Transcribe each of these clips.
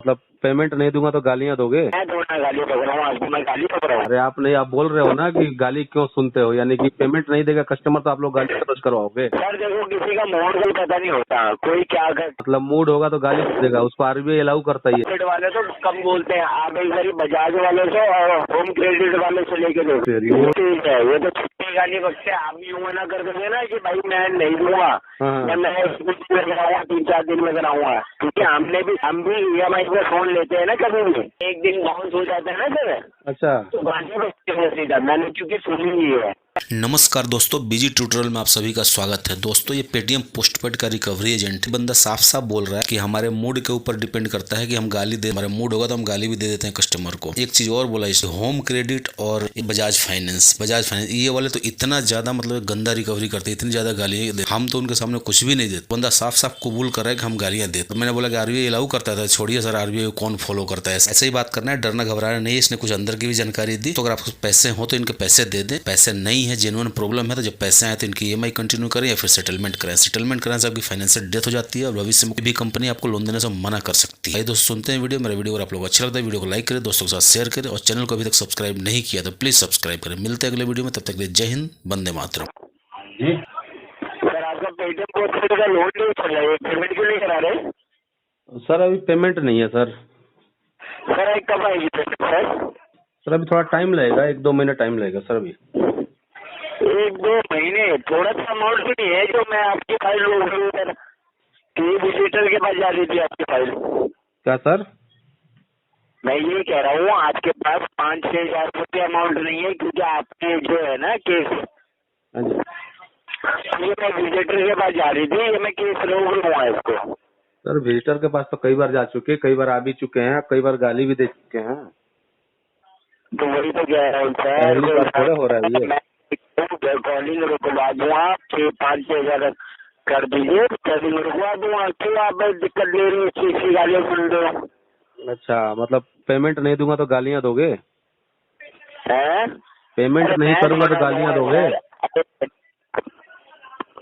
मतलब पेमेंट नहीं दूंगा तो गालियां दोगे? मैं थोड़ा गाली पकड़ रहा हूँ, आपको मैं गाली पकड़ रहा हूँ। अरे आप नहीं, आप बोल रहे हो ना कि गाली क्यों सुनते हो, यानी कि पेमेंट नहीं देगा कस्टमर तो आप लोग गाली दर्ज करवाओगे? सर देखो, किसी का मूड कोई पता नहीं होता, कोई क्या कर मतलब मूड होगा तो गाली देगा, उसको आरबीआई अलाउ करता ही है। क्रेडिट वाले तो कम बोलते हैं, आप एक बारी बजाज वाले से और होम क्रेडिट वाले से लेके देखो, वो ठीक है, ये तो छुट्टी गाली बकते हैं। आप भी यूँ मना कर दोगे ना कि भाई मैं नहीं दूंगा, हाँ। मैं कुछ दिन में कराऊंगा, 3-4 दिन में कराऊंगा, क्योंकि हम भी EMI पे फोन लेते हैं ना, कभी भी एक दिन बाउंस हो जाता है ना सर, अच्छा। तो गाली बकते हैं सीधा, मैंने क्योंकि सुनी ही है। नमस्कार दोस्तों, बीजी ट्यूटोरियल में आप सभी का स्वागत है। दोस्तों, ये पेटीएम पोस्टपेड का रिकवरी एजेंट है। बंदा साफ साफ बोल रहा है कि हमारे मूड के ऊपर डिपेंड करता है कि हम गाली दे, हमारा मूड होगा तो हम गाली भी दे देते हैं कस्टमर को। एक चीज और बोला, इसे होम क्रेडिट और बजाज फाइनेंस ये वाले तो इतना ज्यादा मतलब गंदा रिकवरी करते हैं, इतनी ज्यादा गालियां दे, हम तो उनके सामने कुछ भी नहीं देते। बंदा साफ साफ कबूल कर रहा है कि हम गालियां देते। तो मैंने बोला कि आरबीआई अलाउ करता था, छोड़िए सर, आरबीआई कौन फॉलो करता है, ऐसे ही बात करना है, डरना घबराना नहीं। इसने कुछ अंदर की भी जानकारी दी, तो अगर आपको पैसे हो तो इनके पैसे दे दें, पैसे नहीं है, जेन्युइन प्रॉब्लम है, तो जब पैसे आए तो इनकी EMI कंटिन्यू करें या फिर सेटलमेंट करें। सेटलमेंट कराने से आपकी फाइनेंशियल डेथ हो जाती है और भविष्य में भी कंपनी आपको लोन देने से मना कर सकती है। दोस्तों, सुनते हैं वीडियो, मेरा वीडियो अगर आप लोग अच्छा लगता है वीडियो को लाइक करें, दोस्तों के साथ शेयर करें और चैनल को अभी तक सब्सक्राइब नहीं किया तो प्लीज सब्सक्राइब करें। मिलते हैं अगले वीडियो में, तब तक के लिए जय हिंद, वंदे मातरम। जी सर, आपका पेटीएम पोस्टपेड का लोन नहीं चल रहा है, पेमेंट क्यों नहीं करा रहे? सर, अभी पेमेंट नहीं है सर। सर कब आएगी पेमेंट सर? सर अभी थोड़ा टाइम लगेगा, 1-2 महीने टाइम लगेगा सर अभी। 1-2 महीने? थोड़ा सा अमाउंट भी नहीं है जो मैं आपकी फाइल सर, विजिटर के पास जा रही थी आपकी फाइल। क्या सर? मैं ये कह रहा हूँ, आपके पास 5-6 हजार रुपये अमाउंट नहीं है, क्योंकि आपके जो है ना केस, हाँ जी ये मैं विजिटर के पास जा रही थी, ये मैं केस रोक लूंगा इसको। सर, विजिटर के पास तो कई बार जा चुके, कई बार आ भी चुके हैं, कई बार गाली भी दे चुके हैं। तो वही तो कह रहा हूँ पहली बार थोड़ा हो रहा है सर, ये। मैं कॉलिंग रुकवा दूंगा, 5-6 हजार कर दीजिए, कॉलिंग रुकवा दूंगा, क्यों आप दिक्कत ले रही है, चीज गालियाँ सुन रहे हो? अच्छा, मतलब पेमेंट नहीं दूंगा तो गालियां दोगे? हैं? पेमेंट नहीं करूंगा तो गालियां दोगे?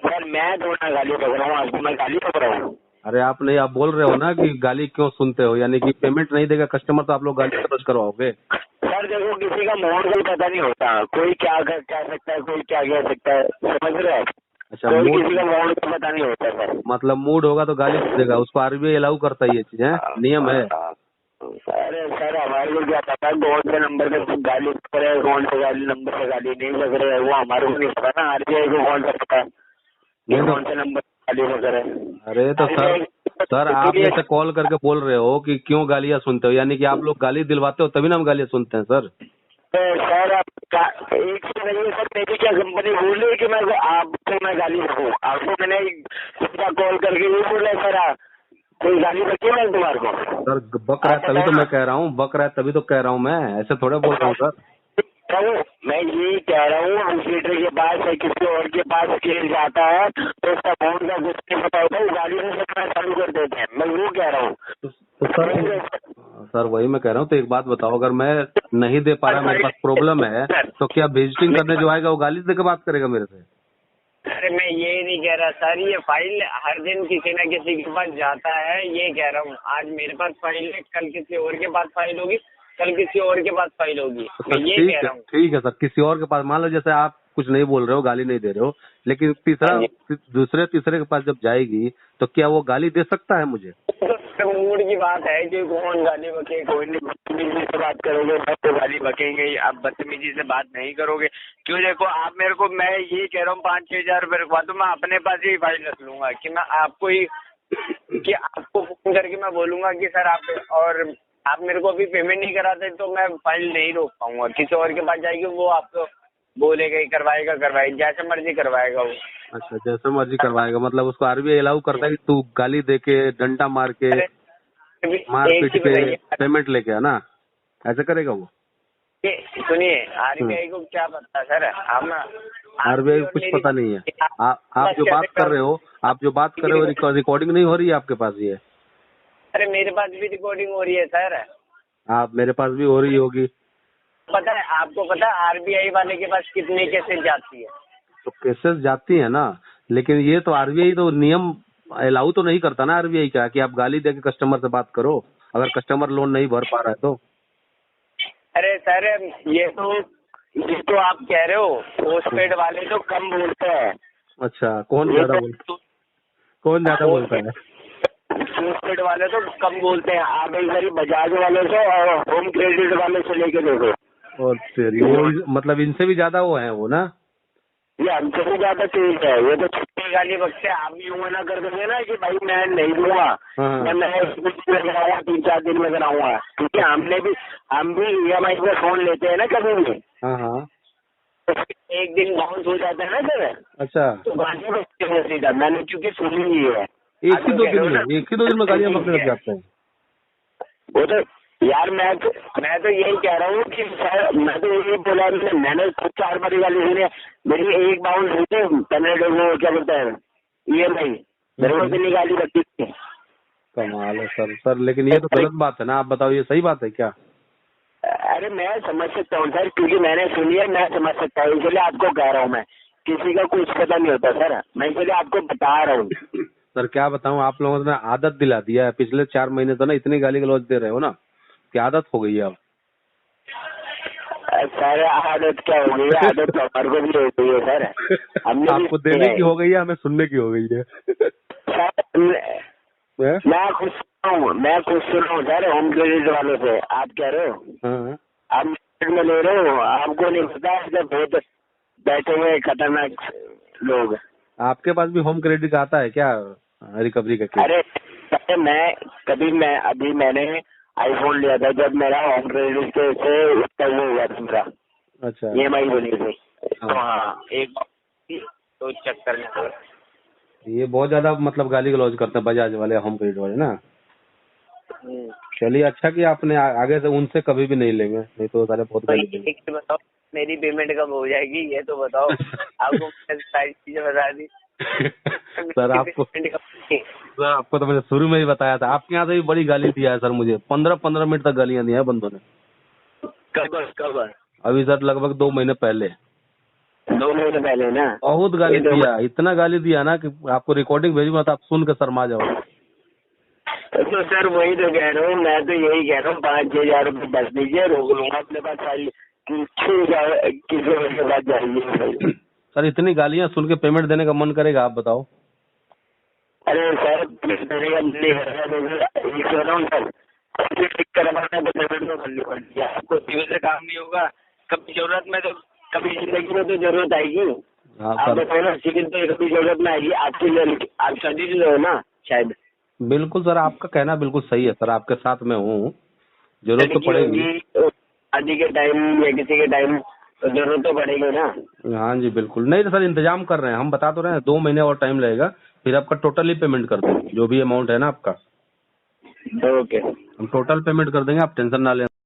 सर मैं थोड़ा गाली पकड़ रहा हूँ, आपको मैं गाली पकड़ रहा हूँ। अरे आप नहीं, आप बोल रहे हो ना कि गाली क्यों सुनते हो, यानी कि पेमेंट नहीं देगा कस्टमर तो आप लोग गाली दर्ज करवाओगे? सर देखो, किसी का मूड कोई पता नहीं होता, कोई क्या कह सकता है, कोई क्या कह सकता है, समझ रहे हो? अच्छा, कोई मूड, किसी का मूड का पता नहीं होता सर। मतलब मूड होगा तो गाली देगा, उसको आरबीआई अलाउ करता ही ये चीज है, नियम है। सर हमारे को क्या पता कौन से नंबर पे गाली लग रहे हैं, कौन से गाली नंबर पे गाली नहीं लग रहे हैं, वो हमारे को नहीं पता ना, RBI को कौन सा पता है कि कौन से नंबर पे गाली लग रहे हैं। अरे तो सर आप जैसे कॉल करके बोल रहे हो कि क्यों गालियां सुनते हो, यानी कि आप लोग गाली दिलवाते हो तभी ना हम गालियां सुनते हैं सर। तो सर आप एक से नहीं सर, मेरी क्या कंपनी बोल रही है कि मैं आपको मैं गाली दूँ? आपको मैंने सीधा कॉल करके ये बोला सर, कोई गाली बची मैं तुम्हारे को? सर बक रहा है तभी तो मैं कह रहा हूँ, बक रहा है तभी तो कह रहा हूँ मैं, ऐसे थोड़े बोल रहा हूँ सर। मैं ये कह रहा हूँ, विजिटर के पास या किसी और के पास केस जाता है तो उसका अमाउंट का कुछ नहीं पता होता, वो गाली से सकना चालू कर देते हैं, मैं वो कह रहा हूँ। तो सर वही मैं कह रहा हूँ, तो एक बात बताओ, अगर मैं नहीं दे पा रहा, मेरे पास प्रॉब्लम है, तो क्या विजिटिंग करने जो आएगा वो गाली दे के बात करेगा मेरे से? अरे मैं ये नहीं कह रहा सर, ये फाइल हर दिन किसी न किसी के पास जाता है, ये कह रहा हूँ। आज मेरे पास फाइल है, कल किसी और के पास फाइल होगी, कल किसी और के पास फाइल होगी, मैं ये कह रहा हूँ। ठीक है सर, किसी और के पास, मान लो जैसे आप कुछ नहीं बोल रहे हो, गाली नहीं दे रहे हो, लेकिन दूसरे तीसरे के पास जब जाएगी तो क्या वो गाली दे सकता है मुझे? तो मूड की बात है कि कौन गाली बके, कोई नहीं। बदतमीजी से बात करोगे सब तो गाली बकेंगे, आप बदतमीजी से बात नहीं करोगे क्यों? देखो आप मेरे को, मैं ये कह रहा हूँ 5-6 हजार रुपये रखवा दो, मैं अपने पास ही फाइल रख लूंगा कि मैं आपको ही, कि आपको फोन करके मैं बोलूंगा कि सर आप, और आप मेरे को अभी पेमेंट नहीं कराते तो मैं फाइल नहीं रोक पाऊंगा, किसी और के पास जाएगी, वो आपको बोलेगा ही करवाएगा, जैसे मर्जी करवाएगा वो। अच्छा, जैसे मर्जी करवाएगा, मतलब उसको आरबीआई अलाउ करता है कि तू गाली दे के, डंडा मार के, मार पीट के पेमेंट लेके आना, ऐसे करेगा वो? सुनिए, RBI को क्या पता सर, हम आरबीआई को कुछ पता नहीं है। आप जो बात कर रहे हो, रिकॉर्डिंग नहीं हो रही है आपके पास ये? अरे मेरे पास भी रिकॉर्डिंग हो रही है सर। आप, मेरे पास भी हो रही होगी। पता है आपको, पता है RBI वाले के पास कितने केसेस जाती है? तो केसेस जाती है ना, लेकिन ये तो आरबीआई तो नियम अलाउ तो नहीं करता ना आरबीआई का, कि आप गाली दे के कस्टमर से बात करो। अगर कस्टमर लोन नहीं भर पा रहा है तो। अरे सर ये तो आप कह रहे हो पोस्टपेड वाले तो कम बोलते हैं। अच्छा, कौन ज्यादा बोलता है? पोस्टपेड वाले तो कम बोलते हैं। आप एक बारी बजाज वाले से और होम क्रेडिट वाले से लेके देखो। और तेरी वो मतलब इनसे भी ज्यादा वो है वो ना, ये हमसे भी ज्यादा तेज है। ये तो छुट्टी गाली वक्त आप भी मना कर दोगे ना कि भाई मैं नहीं दूंगा, मैं 3-4 दिन में कराऊंगा, क्योंकि हम भी EMI पे फोन लेते हैं ना कभी भी। तो एक दिन बाउंस हो जाता है ना सर। अच्छा, तो गाली बकते हैं सीधा। मैंने क्योंकि सुनी ही है। एक ही दो दिन में गालियां बकने लग जाते हैं। वो तो यार मैं तो यही कह रहा हूँ कि सर मैं तो यही बोला, मैंने खुद 4 बारी गाली सुनी है। मेरी एक बाउंस हुई थी, वो क्या बोलते हैं EMI, मेरे को इतनी गाली बकती थी। कमाल है सर, लेकिन ये तो गलत बात है ना, आप बताओ ये सही बात है क्या? अरे मैं समझ सकता हूँ सर, क्योंकि मैंने सुनी है, मैं समझ सकता हूँ, इसलिए आपको कह रहा हूँ। मैं किसी का कुछ पता नहीं होता सर, मैं इसलिए आपको बता रहा हूँ। सर क्या बताऊं, आप लोगों ने आदत दिला दिया है। पिछले 4 महीने तो ना इतनी गाली गलौज दे रहे हो ना कि आदत हो गई है अब। सर आदत क्या हो गई है? आदत तो हमारे को भी हो गई है सर। हमने आपको देने की हो गई है, हमें सुनने की हो गई है। मैं खुश सुना हूँ सर होम क्रेडिट वालों से। आप कह रहे हो आप में ले रहे हो, आपको नहीं पता जब बहुत बैठे हुए खतरनाक लोग। आपके पास भी होम क्रेडिट आता है क्या रिकवरी का? अरे अभी मैंने आईफोन लिया था, जब मेरा होम क्रेडिट से वो हुआ था मेरा। अच्छा, EMI बनी थी। तो हाँ एक तो चक्कर में ये बहुत ज्यादा मतलब गाली गलौज करते हैं बजाज वाले होम क्रेडिट वाले ना। चलिए अच्छा कि आपने आगे से उनसे कभी भी नहीं लेंगे, नहीं तो सारे बहुत गाली देंगे। बताओ मेरी पेमेंट कब हो जाएगी ये तो बताओ। आपको सारी चीजें बता दी। सर आपको तो मैंने शुरू में ही बताया था। आपके यहाँ से भी बड़ी गाली दिया है सर मुझे। 15-15 मिनट तक गालियां दिया है बंदों ने। कब? अभी सर लगभग 2 महीने पहले। 2 महीने पहले ना? बहुत गाली दिया, इतना गाली दिया ना कि आपको रिकॉर्डिंग भेजूंगा तो आप सुन के शर्मा जाओ। तो सर वही तो कह रहा हूँ, मैं तो यही कह रहा हूँ 5-6 हजार रुपये बच दीजिए, रोक लूंगा अपने पास सारी किसी बात जाएगी। सर इतनी गालियां सुन के पेमेंट देने का मन करेगा? आप बताओ। अरे सर देने का मन नहीं कर रहा हूँ सर, करवाना तो पेमेंट तो करनी पड़ती है। आपको सिविल से काम नहीं होगा, कभी जरूरत में तो कभी जिंदगी में तो जरूरत आएगी। आप बताओ ना, सिविल तो कभी जरूरत में आएगी आपके लिए। आप शादी ले हो ना शायद। बिल्कुल सर, आपका कहना बिल्कुल सही है सर, आपके साथ में हूँ। जरूरत तो पड़ेगी शादी के टाइम या किसी के टाइम, तो जरूरत तो पड़ेगी ना। हाँ जी बिल्कुल। नहीं तो सर इंतजाम कर रहे हैं, हम बता तो रहे हैं 2 महीने और टाइम लगेगा, फिर आपका टोटली पेमेंट कर देंगे जो भी अमाउंट है ना आपका। ओके, हम टोटल पेमेंट कर देंगे, आप टेंशन ना लें।